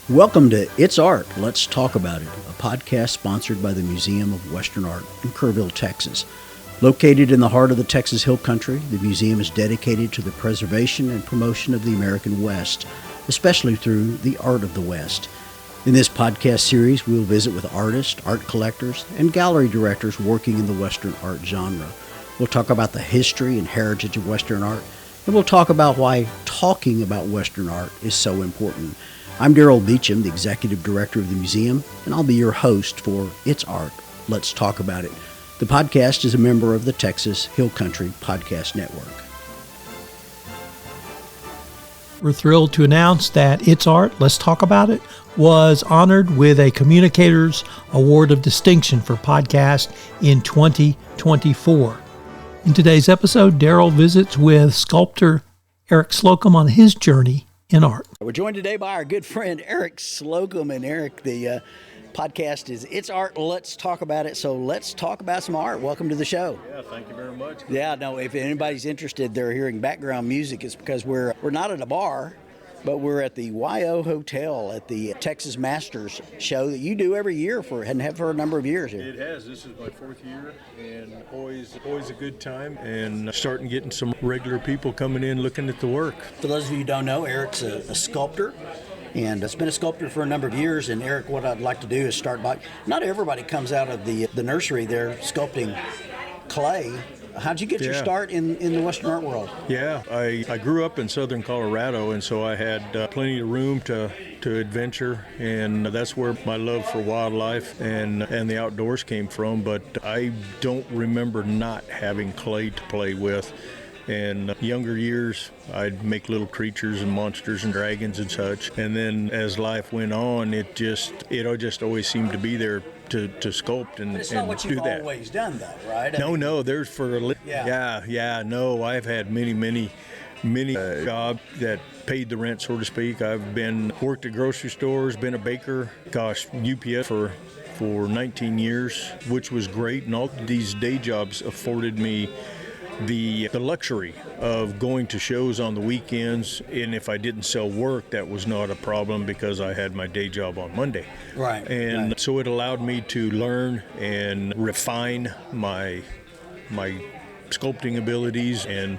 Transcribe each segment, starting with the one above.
Welcome to It's Art, Let's Talk About It, a podcast sponsored by the Museum of Western Art in Kerrville, Texas. Located in the heart of the Texas Hill Country, the museum is dedicated to the preservation and promotion of the American West, especially through the art of the West. In this podcast series, we will visit with artists, art collectors, and gallery directors working in the Western art genre. We'll talk about the history and heritage of Western art, and we'll talk about why talking about Western art is so important. I'm Darrell, the executive director of the museum, and I'll be your host for It's Art, Let's Talk About It. The podcast is a member of the Texas Hill Country Podcast Network. We're thrilled to announce that It's Art, Let's Talk About It was honored with a Communicators Award of Distinction for podcast in 2024. In today's episode, Darrell visits with sculptor Eric Slocombe on his journey in art. We're joined today by our good friend Eric Slocombe. And Eric, the podcast is It's Art, Let's Talk About It. So let's talk about some art. Welcome to the show. Yeah, thank you very much. Yeah, no, if anybody's interested, they're hearing background music. It's because we're not at a bar, but we're at the YO Hotel at the Texas Masters show that you do every year and have for a number of years here. It has. This is my fourth year, and always a good time. And starting getting some regular people coming in looking at the work. For those of you who don't know, Eric's a sculptor. And it's been a sculptor for a number of years. And Eric, what I'd like to do is start by, not everybody comes out of the nursery, they're sculpting clay. How'd you get your start in the Western art world? Yeah, I grew up in southern Colorado, and so I had plenty of room to adventure, and that's where my love for wildlife and the outdoors came from. But I don't remember not having clay to play with. In younger years, I'd make little creatures and monsters and dragons and such. And then as life went on, it just always seemed to be there to sculpt and do that. It's not what you've always done, though, right? No, there's for a no, I've had many jobs that paid the rent, so to speak. I've worked at grocery stores, been a baker, UPS for 19 years, which was great. And all these day jobs afforded me the luxury of going to shows on the weekends, and if I didn't sell work, that was not a problem because I had my day job on Monday. Right. And so it allowed me to learn and refine my sculpting abilities and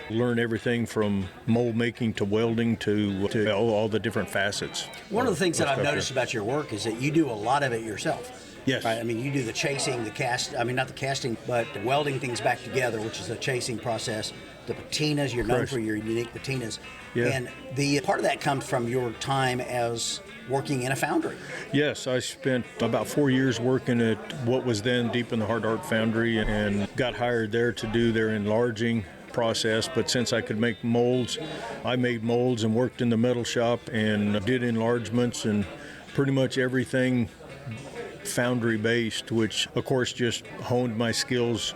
learn everything from mold making to welding to all the different facets. One of the things that I've noticed about your work is that you do a lot of it yourself. Yes. Right? I mean, you do the chasing, not the casting, but the welding things back together, which is the chasing process. The patinas, you're known for your unique patinas. Yeah. And the part of that comes from your time as working in a foundry. Yes, I spent about 4 years working at what was then Deep in the Heart Art Foundry and got hired there to do their enlarging process. But since I could make molds, I made molds and worked in the metal shop and did enlargements and pretty much everything foundry based, which of course just honed my skills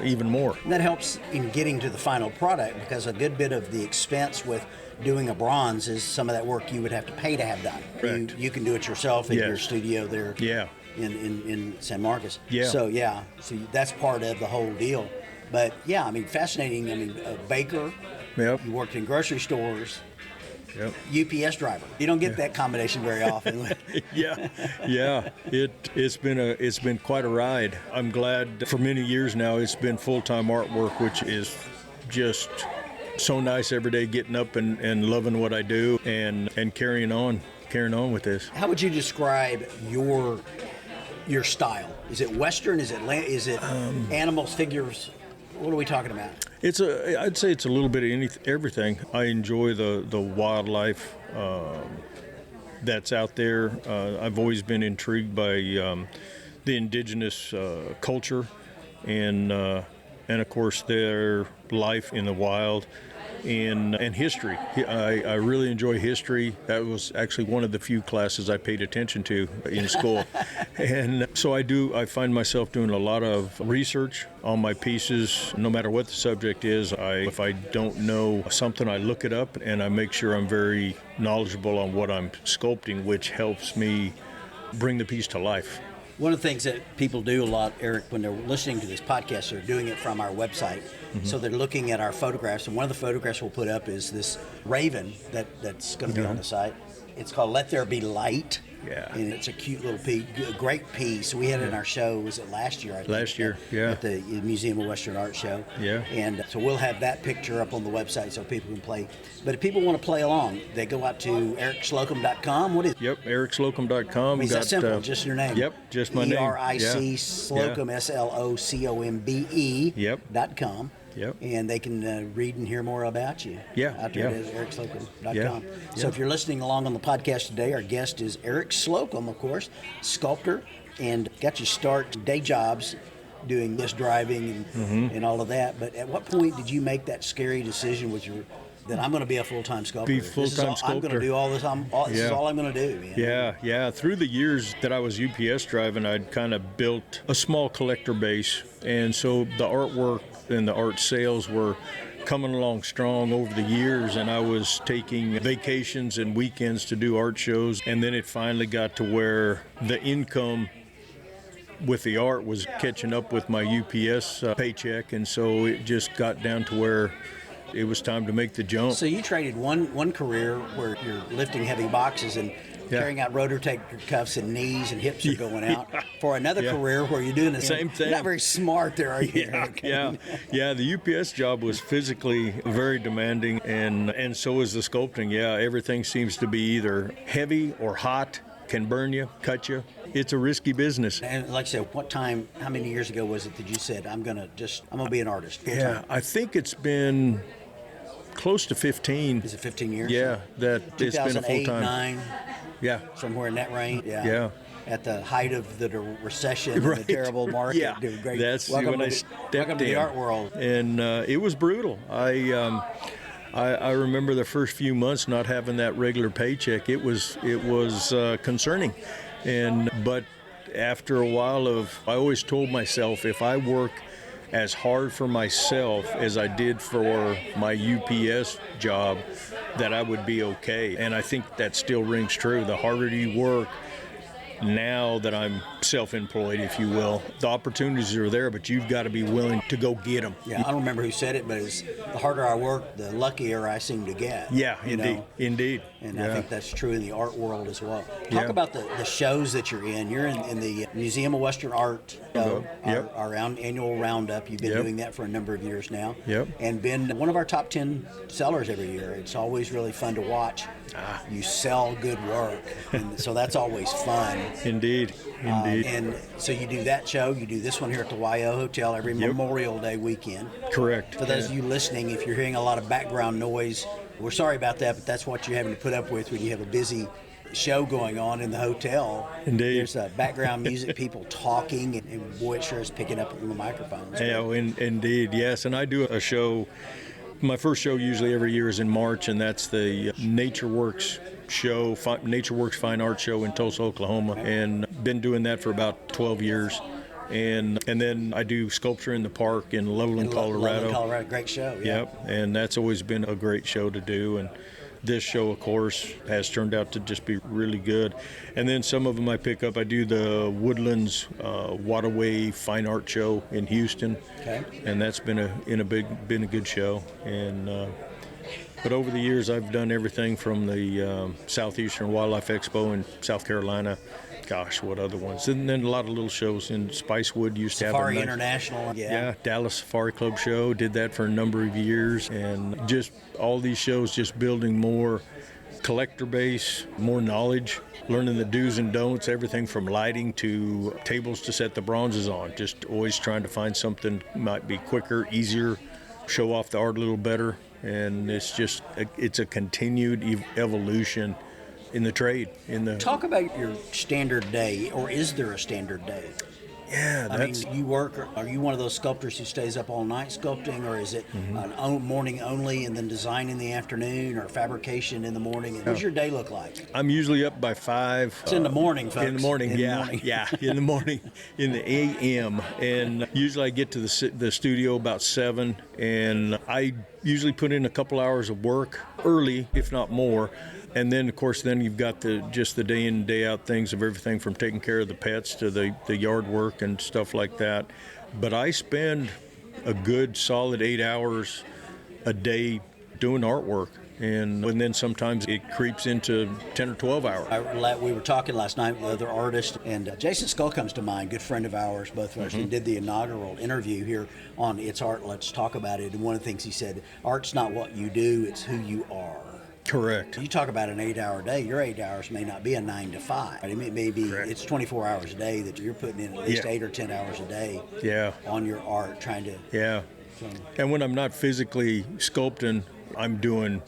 even more. And that helps in getting to the final product, because a good bit of the expense with doing a bronze is some of that work you would have to pay to have done. Correct. You can do it yourself in your studio there. Yeah. In San Marcos. Yeah. So that's part of the whole deal. But yeah, I mean, fascinating. I mean, a baker. Yep. You worked in grocery stores. Yep. UPS driver. You don't get that combination very often. Yeah. It's been quite a ride. I'm glad for many years now it's been full-time artwork, which is just so nice every day, getting up and loving what I do and carrying on with this. How would you describe your style? Is it Western? Is it animals, figures? What are we talking about? I'd say it's a little bit of everything. I enjoy the wildlife that's out there. I've always been intrigued by the indigenous culture and of course their life in the wild and history. I really enjoy history. That was actually one of the few classes I paid attention to in school. And so I find myself doing a lot of research on my pieces, no matter what the subject is. If I don't know something, I look it up and I make sure I'm very knowledgeable on what I'm sculpting, which helps me bring the piece to life. One of the things that people do a lot, Eric, when they're listening to this podcast, they're doing it from our website. Mm-hmm. So they're looking at our photographs, and one of the photographs we'll put up is this raven that's going to be on the site. It's called Let There Be Light. Yeah. And it's a cute little piece, a great piece. We had it in our show, was it last year? I think, Last year, yeah. At the Museum of Western Art show. Yeah. And so we'll have that picture up on the website so people can play. But if people want to play along, they go out to ericslocombe.com. What is it? Yep, ericslocombe.com. Is that simple? Just your name? Yep, just my name. E-R-I-C, Slocombe, S-L-O-C-O-M-B-E Yep. .com. Yep. And they can read and hear more about you. Yeah. Out there at ericslocombe.com. Yeah. So if you're listening along on the podcast today, our guest is Eric Slocombe, of course, sculptor, and got your start day jobs doing this driving and all of that. But at what point did you make that scary decision that I'm going to be a full-time sculptor? Be full-time sculptor. I'm going to do all this. This is all I'm going to do. Man. Yeah. Through the years that I was UPS driving, I'd kind of built a small collector base. And so the artwork and the art sales were coming along strong over the years, and I was taking vacations and weekends to do art shows. And then it finally got to where the income with the art was catching up with my UPS paycheck. And so it just got down to where it was time to make the jump. So you traded one career where you're lifting heavy boxes and carrying out rotator cuffs and knees and hips are going out for another career where you're doing the same thing. You're not very smart there, are you? Yeah. The UPS job was physically very demanding, and so is the sculpting. Yeah, everything seems to be either heavy or hot, can burn you, cut you. It's a risky business. And like I said, how many years ago was it that you said, I'm going to be an artist? Yeah, I think it's been close to 15. Is it 15 years? Yeah, that it's been a full time. 9. Yeah. Somewhere in that range. Yeah. At the height of the recession and the terrible market. Yeah. Great. That's when I stepped in. Welcome to the art world. And it was brutal. I remember the first few months not having that regular paycheck. It was concerning. But after a while I always told myself, if I work as hard for myself as I did for my UPS job, that I would be okay. And I think that still rings true. The harder you work, now that I'm self-employed, if you will, the opportunities are there, but you've got to be willing to go get them. Yeah, I don't remember who said it, but it's the harder I work, the luckier I seem to get. Yeah, indeed. And I think that's true in the art world as well. Talk about the shows that you're in. You're in the Museum of Western Art, our annual roundup. You've been doing that for a number of years now. Yep. And been one of our top 10 sellers every year. It's always really fun to watch. You sell good work, and so that's always fun. Indeed. And so you do that show, you do this one here at the YO Hotel every Memorial Day weekend. Correct. For those of you listening, if you're hearing a lot of background noise, we're sorry about that, but that's what you're having to put up with when you have a busy show going on in the hotel. Indeed. There's background music, people talking, and boy, it sure is picking up on the microphones. Yeah, indeed, yes. And I do a show. My first show usually every year is in March, and that's the NatureWorks show, NatureWorks Fine Art Show in Tulsa, Oklahoma, and been doing that for about 12 years. And then I do Sculpture in the Park in Loveland, Colorado. Colorado, great show. Yeah. Yep, and that's always been a great show to do. And this show, of course, has turned out to just be really good. And then some of them I pick up. I do the Woodlands Waterway Fine Art Show in Houston, and that's been a good show. And but over the years, I've done everything from the Southeastern Wildlife Expo in South Carolina. Gosh, what other ones? And then a lot of little shows in Spicewood used to have Safari International. Yeah, Dallas Safari Club show. Did that for a number of years, and just all these shows, just building more collector base, more knowledge, learning the do's and don'ts, everything from lighting to tables to set the bronzes on. Just always trying to find something might be quicker, easier, show off the art a little better, and it's a continued evolution in the trade. Talk about your standard day, or is there a standard day? Yeah, I mean, you work. Are you one of those sculptors who stays up all night sculpting, or is it morning only and then design in the afternoon, or fabrication in the morning? What does your day look like? I'm usually up by 5. It's in the morning, folks. In the morning, in the morning, in the a.m. And usually I get to the studio about 7, and I usually put in a couple hours of work early, if not more. And then, of course, you've got the day in, day out things of everything from taking care of the pets to the yard work and stuff like that. But I spend a good solid 8 hours a day doing artwork. And then sometimes it creeps into 10 or 12 hours. We were talking last night with other artists, and Jason Skull comes to mind, good friend of ours, both of us, and did the inaugural interview here on It's Art, Let's Talk About It. And one of the things he said, art's not what you do, it's who you are. Correct. You talk about an 8-hour day, your 8 hours may not be a 9 to 5. I mean, it may be, Correct. It's 24 hours a day that you're putting in at least 8 or 10 hours a day on your art, trying to... Yeah. And when I'm not physically sculpting, I'm doing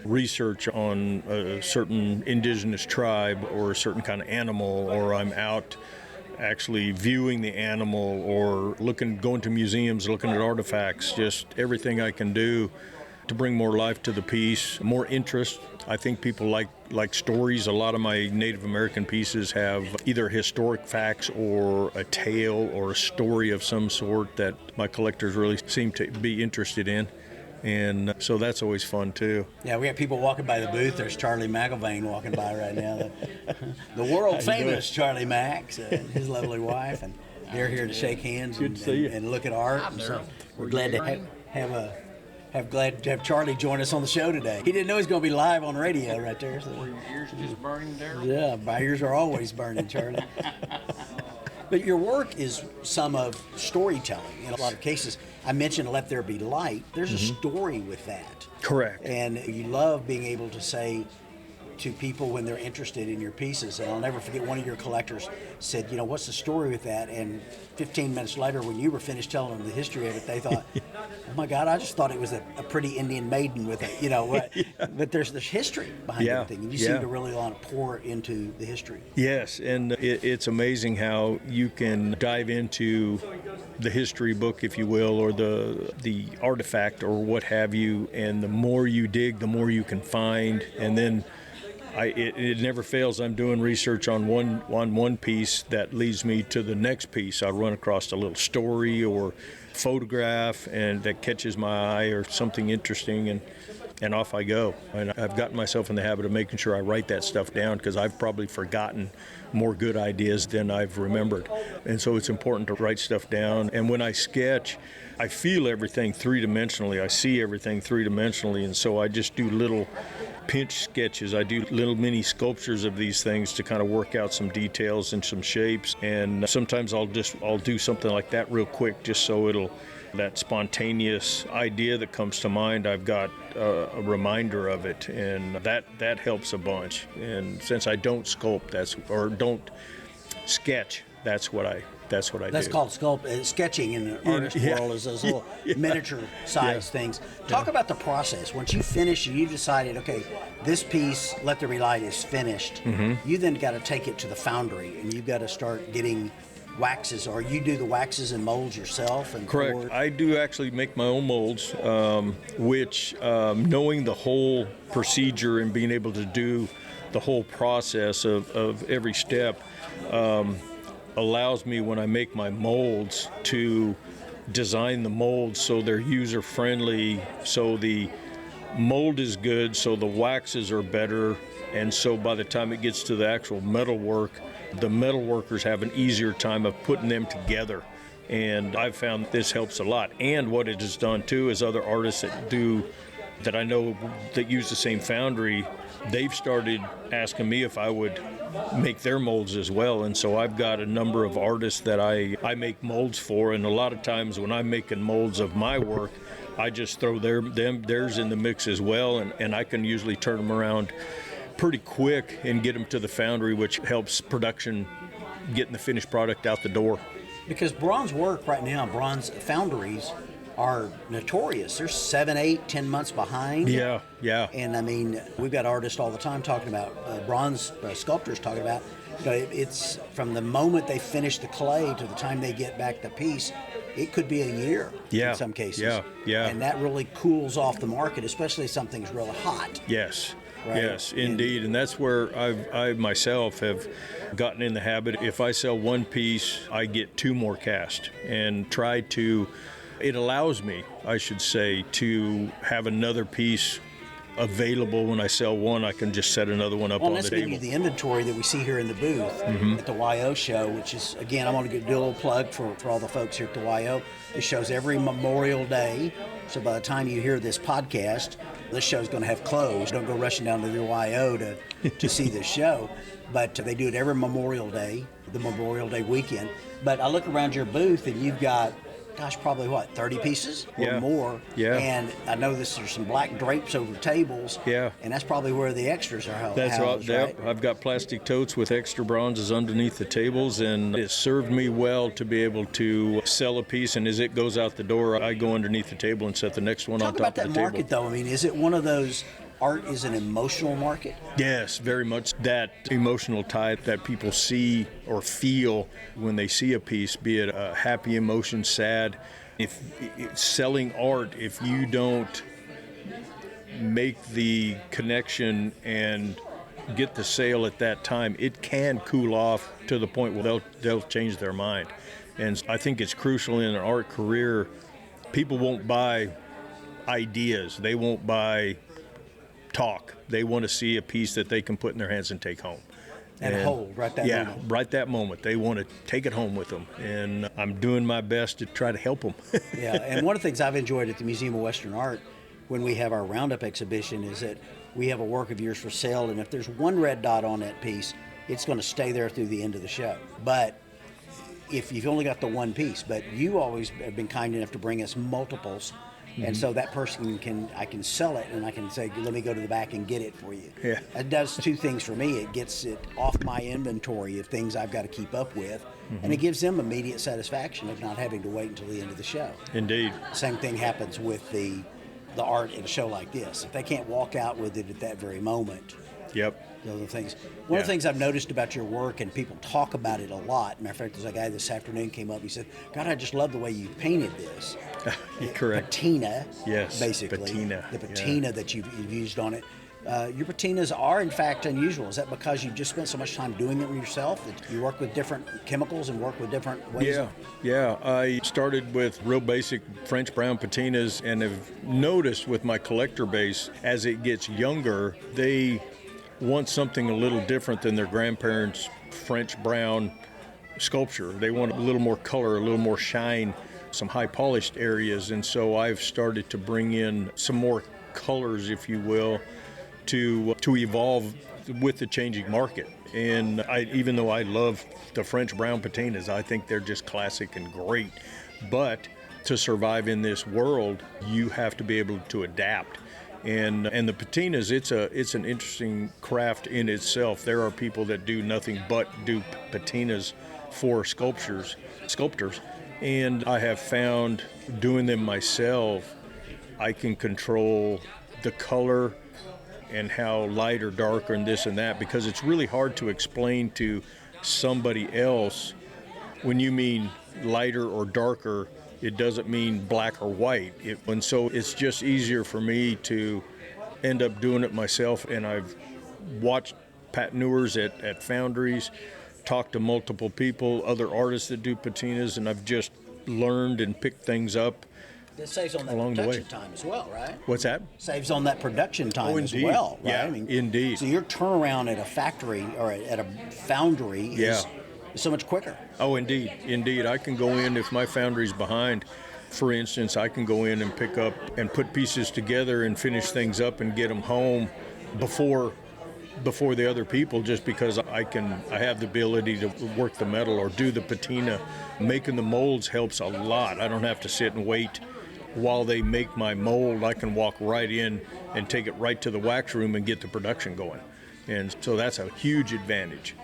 research on a certain indigenous tribe or a certain kind of animal, or I'm out actually viewing the animal or going to museums, looking at artifacts, just everything I can do to bring more life to the piece, more interest. I think people like stories. A lot of my Native American pieces have either historic facts or a tale or a story of some sort that my collectors really seem to be interested in. And so that's always fun too. Yeah, we got people walking by the booth. There's Charlie McIlvain walking by right now. The world famous Charlie Max and his lovely wife, and they're here to shake hands and look at art. And so we're glad to have Charlie join us on the show today. He didn't know he was going to be live on radio right there. So. Were your ears just burning, Darrell? Yeah, my ears are always burning, Charlie. But your work is some of storytelling in a lot of cases. I mentioned Let There Be Light. There's a story with that. Correct. And you love being able to say to people when they're interested in your pieces. And I'll never forget, one of your collectors said, what's the story with that? And 15 minutes later, when you were finished telling them the history of it, they thought, oh my God, I just thought it was a pretty Indian maiden with a, but there's this history behind everything. And you seem to really want to pour into the history. Yes, and it's amazing how you can dive into the history book, if you will, or the artifact or what have you, and the more you dig, the more you can find. And then it never fails. I'm doing research on one piece that leads me to the next piece. I run across a little story or photograph and that catches my eye or something interesting, and off I go. And I've gotten myself in the habit of making sure I write that stuff down, because I've probably forgotten more good ideas than I've remembered. And so it's important to write stuff down. And when I sketch, I feel everything three-dimensionally. I see everything three-dimensionally. And so I just do little pinch sketches. I do little mini sculptures of these things to kind of work out some details and some shapes. And sometimes I'll do something like that real quick, just so that spontaneous idea that comes to mind, I've got a reminder of it, and that helps a bunch. And since I don't sculpt, don't sketch, that's what I do. That's called sketching in the artist world, is those little miniature size things. Talk about the process. Once you finish, you decided, okay, this piece, Let There Be Light, is finished. You then got to take it to the foundry, and you've got to start getting waxes, or you do the waxes and molds yourself? And correct. I do actually make my own molds, which knowing the whole procedure and being able to do the whole process of every step allows me, when I make my molds, to design the molds so they're user friendly, so the mold is good, so the waxes are better, and so by the time it gets to the actual metal work, the metal workers have an easier time of putting them together. And I've found this helps a lot. And what it has done too is other artists that I know that use the same foundry, they've started asking me if I would make their molds as well. And so I've got a number of artists that I make molds for, and a lot of times when I'm making molds of my work, I just throw theirs in the mix as well, and I can usually turn them around pretty quick and get them to the foundry, which helps production, getting the finished product out the door. Because bronze work right now, bronze foundries are notorious. They're 7, 8, 10 months behind. Yeah. And I mean, we've got artists all the time talking about bronze sculptors talking about, it's from the moment they finish the clay to the time they get back the piece, it could be a year in some cases. Yeah. And that really cools off the market, especially if something's really hot. Yes. Right? Yes, indeed. And that's where I myself have gotten in the habit. If I sell one piece, I get 2 more cast, and it allows me, I should say, to have another piece available. When I sell one, I can just set another one up on the table. Let's give you the inventory that we see here in the booth at the YO show, which is, again, I want to do a little plug for all the folks here at the YO. It shows every Memorial Day So by the time you hear this podcast, this show's going to have closed. Don't go rushing down to the YO to see this show. But they do it every Memorial Day, the Memorial Day weekend. But I look around your booth and you've got, probably 30 pieces or more. Yeah. And I know there's some black drapes over tables. Yeah. And that's probably where the extras are housed. That's right. right? Yep. I've got plastic totes with extra bronzes underneath the tables, and it served me well to be able to sell a piece. And as it goes out the door, I go underneath the table and set the next one on top of the table. Talk about that market, though. I mean, is it one of those? Art is an emotional market? Yes, very much that emotional tie that people see or feel when they see a piece, be it a happy emotion, sad. If selling art, if you don't make the connection and get the sale at that time, it can cool off to the point where they'll change their mind. And I think it's crucial in an art career. People won't buy ideas. They won't buy talk. They want to see a piece that they can put in their hands and take home. And hold right that moment. Yeah, right that moment. They want to take it home with them. And I'm doing my best to try to help them. Yeah, and one of the things I've enjoyed at the Museum of Western Art when we have our Roundup exhibition is that we have a work of yours for sale, and if there's one red dot on that piece, it's going to stay there through the end of the show. But if you've only got the one piece, but you always have been kind enough to bring us multiples. And so that person I can sell it, and I can say, let me go to the back and get it for you. Yeah. It does two things for me. It gets it off my inventory of things I've got to keep up with, and it gives them immediate satisfaction of not having to wait until the end of the show. Indeed. Same thing happens with the art in a show like this. If they can't walk out with it at that very moment, Yep. those are the things. One of the things I've noticed about your work, and people talk about it a lot. Matter of fact, there's a guy this afternoon came up. He said, "God, I just love the way you painted this." Correct. Patina. Yes. Basically. Patina. The patina that you've used on it. Your patinas are, in fact, unusual. Is that because you've just spent so much time doing it yourself that you work with different chemicals and work with different ways? Yeah. I started with real basic French brown patinas, and have noticed with my collector base, as it gets younger, they want something a little different than their grandparents' French brown sculpture. They want a little more color, a little more shine, some high polished areas. And so I've started to bring in some more colors, if you will, to evolve with the changing market. And even though I love the French brown patinas, I think they're just classic and great. But to survive in this world, you have to be able to adapt. And the patinas, it's an interesting craft in itself. There are people that do nothing but do patinas for sculptors. And I have found doing them myself, I can control the color and how light or dark and this and that, because it's really hard to explain to somebody else. When you mean lighter or darker, it doesn't mean black or white. And so it's just easier for me to end up doing it myself. And I've watched patineurs at foundries, talked to multiple people, other artists that do patinas, and I've just learned and picked things up. It saves on that along the production way. Time as well, right? What's that? Saves on that production time as indeed. well, right? Yeah, indeed. So your turnaround at a factory or at a foundry is so much quicker. Oh, indeed. I can go in if my foundry's behind. For instance, I can go in and pick up and put pieces together and finish things up and get them home before the other people, just because I have the ability to work the metal or do the patina. Making the molds helps a lot. I don't have to sit and wait while they make my mold. I can walk right in and take it right to the wax room and get the production going. And so that's a huge advantage.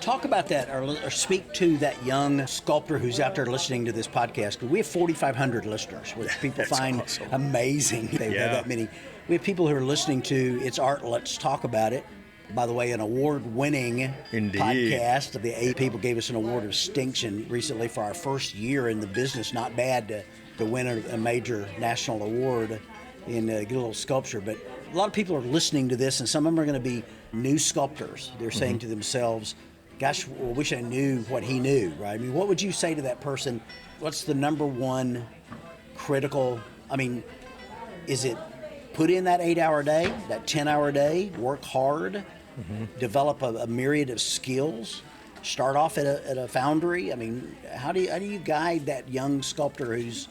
Talk about that, or speak to that young sculptor who's out there listening to this podcast. We have 4,500 listeners, which people find awesome. Amazing. They have that many. We have people who are listening to It's Art, Let's Talk About It. By the way, an award-winning podcast. The A people gave us an award of distinction recently for our first year in the business. Not bad to win a major national award in get a little sculpture. But a lot of people are listening to this, and some of them are going to be new sculptors. They're saying to themselves, gosh, I wish I knew what he knew, right? I mean, what would you say to that person? What's the number one critical, is it put in that 8-hour day, that 10-hour day, work hard, develop a myriad of skills, start off at a foundry? I mean, how do you guide that young sculptor who's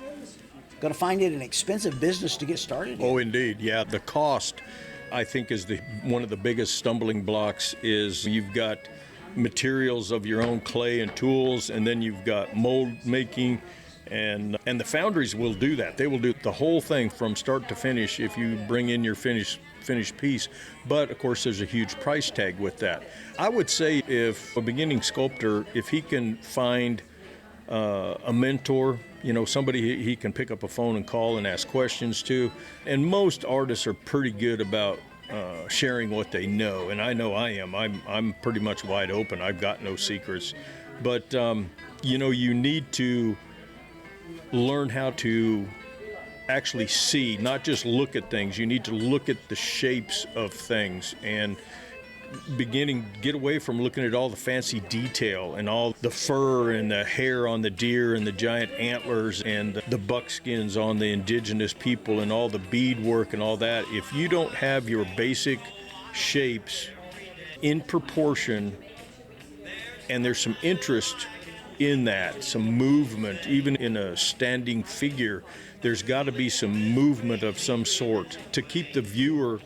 going to find it an expensive business to get started in. Oh, indeed. Yeah. The cost, I think, is one of the biggest stumbling blocks. Is you've got materials of your own clay and tools, and then you've got mold making, and the foundries will do that. They will do the whole thing from start to finish if you bring in your finished piece. But of course, there's a huge price tag with that. I would say if a beginning sculptor, if he can find a mentor, somebody he can pick up a phone and call and ask questions to. And most artists are pretty good about sharing what they know, and I know I am. I'm pretty much wide open. I've got no secrets. But you need to learn how to actually see, not just look at things. You need to look at the shapes of things and get away from looking at all the fancy detail and all the fur and the hair on the deer and the giant antlers and the buckskins on the indigenous people and all the beadwork and all that. If you don't have your basic shapes in proportion and there's some interest in that, some movement, even in a standing figure, there's got to be some movement of some sort to keep the viewer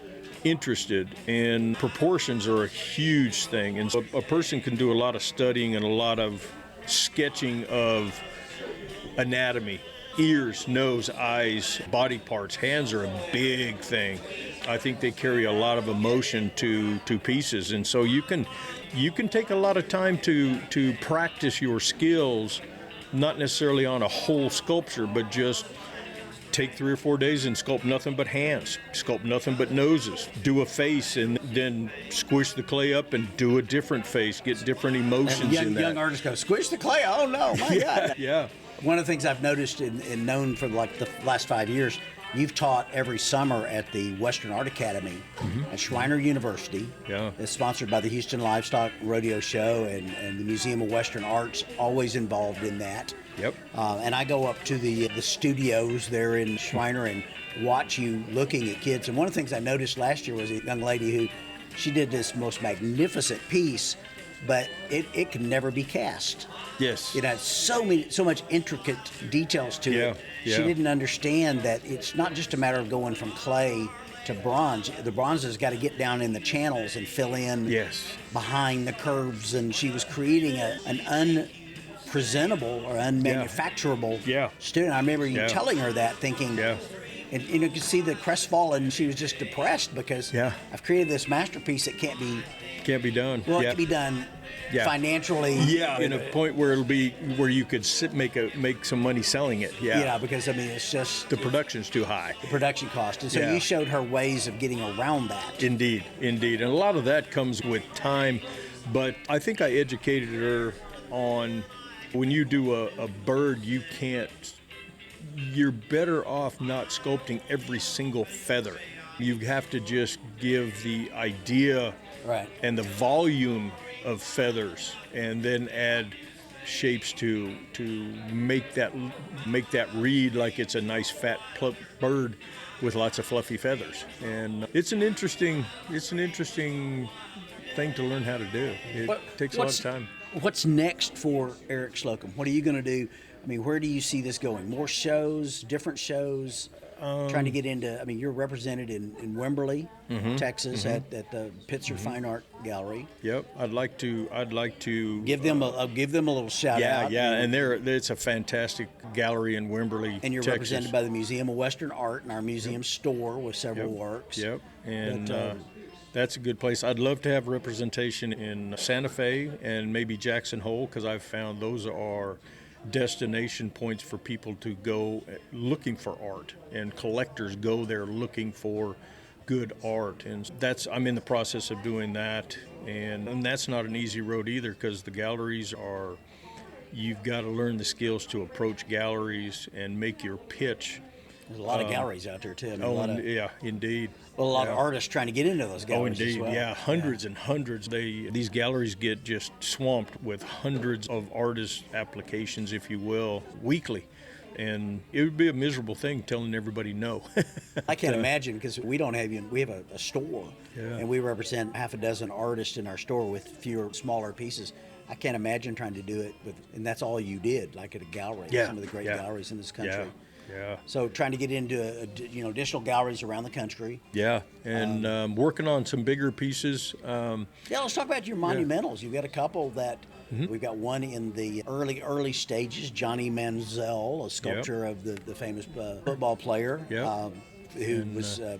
interested, and proportions are a huge thing. And so a person can do a lot of studying and a lot of sketching of anatomy, ears, nose, eyes, body parts. Hands are a big thing. I think they carry a lot of emotion to pieces, and so you can take a lot of time to practice your skills, not necessarily on a whole sculpture, but just take 3 or 4 days and sculpt nothing but hands, sculpt nothing but noses, do a face, and then squish the clay up and do a different face, get different emotions in that. Young artists go, squish the clay, oh no, my God. Yeah. One of the things I've noticed and known for like the last 5 years, you've taught every summer at the Western Art Academy at Schreiner University. Yeah. It's sponsored by the Houston Livestock Rodeo Show and the Museum of Western Art's always involved in that. Yep. And I go up to the studios there in Schreiner and watch you looking at kids. And one of the things I noticed last year was a young lady who, she did this most magnificent piece, but it can never be cast. Yes. It has so much intricate details to it. Yeah. She didn't understand that it's not just a matter of going from clay to bronze. The bronze has got to get down in the channels and fill in behind the curves. And she was creating an unpresentable or unmanufacturable student. I remember you telling her that, thinking, and you could see the crestfallen. She was just depressed because I've created this masterpiece that can't be done. Well, it can be done financially. Yeah, in a point where it'll be where you could make some money selling it. Yeah, because I mean it's just the production's too high. The production cost, and so you showed her ways of getting around that. Indeed, and a lot of that comes with time. But I think I educated her on when you do a bird, you're better off not sculpting every single feather. You have to just give the idea and the volume of feathers, and then add shapes to make that read like it's a nice fat plump bird with lots of fluffy feathers. And it's an interesting thing to learn how to do. It takes a lot of time. What's next for Eric Slocombe? What are you going to do? I mean, where do you see this going? More shows, different shows? Trying to get into, I mean, you're represented in Wimberley, Texas at the Pitzer Fine Art Gallery. Yep, I'd like to give them a little shout out. Yeah, and it's a fantastic gallery in Wimberley, and you're Texas. Represented by the Museum of Western Art and our museum store with several works. Yep, and that's a good place. I'd love to have representation in Santa Fe and maybe Jackson Hole, because I've found those are destination points for people to go looking for art, and collectors go there looking for good art. And I'm in the process of doing that, and that's not an easy road either, because the galleries you've got to learn the skills to approach galleries and make your pitch. There's a lot of galleries out there too. Indeed. Well, a lot of artists trying to get into those galleries. Oh, indeed. As well. Yeah, hundreds and hundreds. These galleries get just swamped with hundreds of artist applications, if you will, weekly. And it would be a miserable thing telling everybody no. I can't imagine, because we have a store, and we represent half a dozen artists in our store with fewer, smaller pieces. I can't imagine trying to do it and that's all you did, like at a gallery. Some of the great galleries in this country. Yeah. So trying to get into additional galleries around the country. Yeah, and working on some bigger pieces. Yeah, let's talk about your monumentals. You've got a couple that we've got one in the early stages. Johnny Manziel, a sculpture of the famous football player, who was a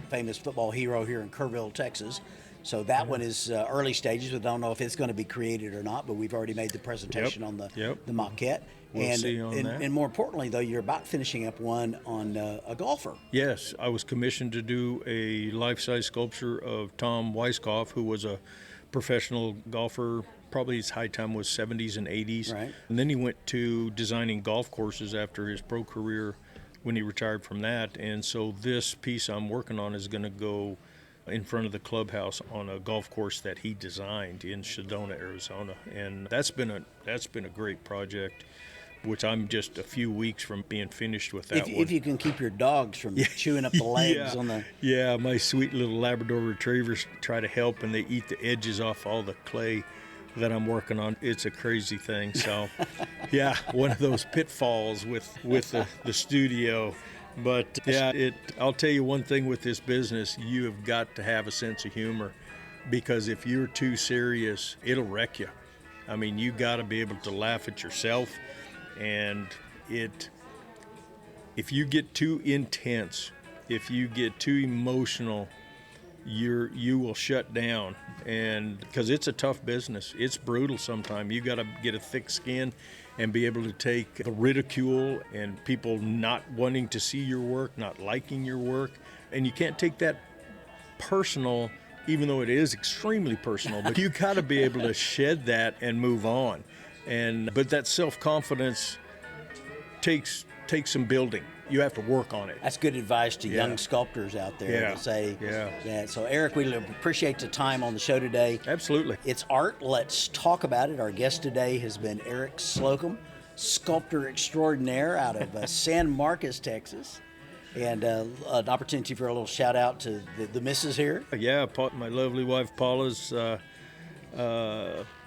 famous football hero here in Kerrville, Texas. So that one is early stages. We don't know if it's going to be created or not, but we've already made the presentation on the maquette. We'll see on that. And more importantly, though, you're about finishing up one on a golfer. Yes, I was commissioned to do a life-size sculpture of Tom Weiskopf, who was a professional golfer. Probably his high time was 70s and 80s. Right. And then he went to designing golf courses after his pro career when he retired from that. And so this piece I'm working on is going to go in front of the clubhouse on a golf course that he designed in Sedona, Arizona. And that's been a great project, which I'm just a few weeks from being finished with that one. If you can keep your dogs from chewing up the legs on the... Yeah, my sweet little Labrador retrievers try to help, and they eat the edges off all the clay that I'm working on. It's a crazy thing. So, yeah, one of those pitfalls with the studio. But yeah, I'll tell you one thing with this business, you have got to have a sense of humor, because if you're too serious, it'll wreck you. I mean, you got to be able to laugh at yourself, and if you get too intense, if you get too emotional, you will shut down, and because it's a tough business. It's brutal sometimes. You got to get a thick skin and be able to take the ridicule and people not wanting to see your work, not liking your work. And you can't take that personal, even though it is extremely personal, but you got to be able to shed that and move on. But that self-confidence takes some building. You have to work on it. That's good advice to young sculptors out there to say that. So, Eric, we appreciate the time on the show today. Absolutely. It's art. Let's talk about it. Our guest today has been Eric Slocombe, sculptor extraordinaire out of San Marcos, Texas. And an opportunity for a little shout out to the missus here. Yeah, my lovely wife Paula's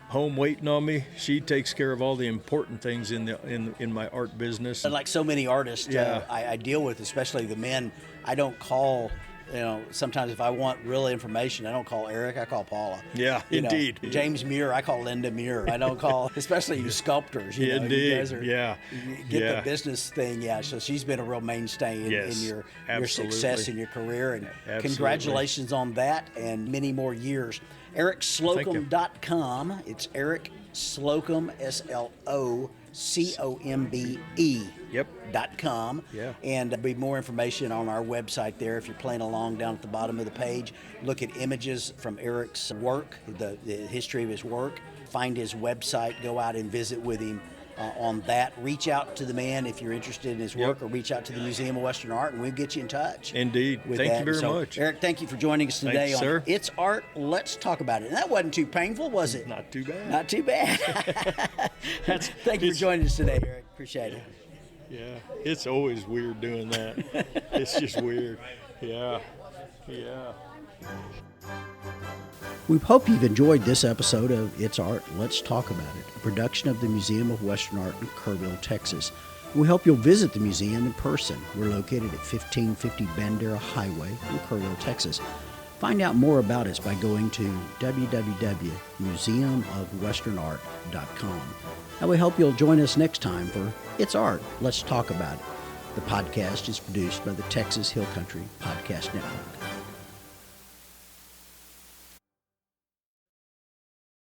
home waiting on me. She takes care of all the important things in my art business. Like so many artists I deal with, especially the men, I don't call, sometimes if I want real information, I don't call Eric, I call Paula. Yeah, indeed. James Muir, I call Linda Muir. I don't call, especially you sculptors. Indeed, you guys are, get the business thing. Yeah, so she's been a real mainstay in your success in your career. And congratulations on that and many more years. EricSlocombe.com. It's Eric Slocombe, SLOCOMBE.com. Yeah. And there'll be more information on our website there. If you're playing along down at the bottom of the page, look at images from Eric's work, the history of his work. Find his website, go out and visit with him on that. Reach out to the man if you're interested in his work, or reach out to the Museum of Western Art, and we'll get you in touch. Indeed. Thank you very much. Eric, thank you for joining us today on sir. It's Art, Let's Talk About It. And that wasn't too painful, was it? Not too bad. Not too bad. Thank you for joining us today, Eric. Appreciate it. Yeah, it's always weird doing that. It's just weird. Yeah. We hope you've enjoyed this episode of It's Art, Let's Talk About It, a production of the Museum of Western Art in Kerrville, Texas. We hope you'll visit the museum in person. We're located at 1550 Bandera Highway in Kerrville, Texas. Find out more about us by going to www.museumofwesternart.com. And we hope you'll join us next time for It's Art, Let's Talk About It. The podcast is produced by the Texas Hill Country Podcast Network.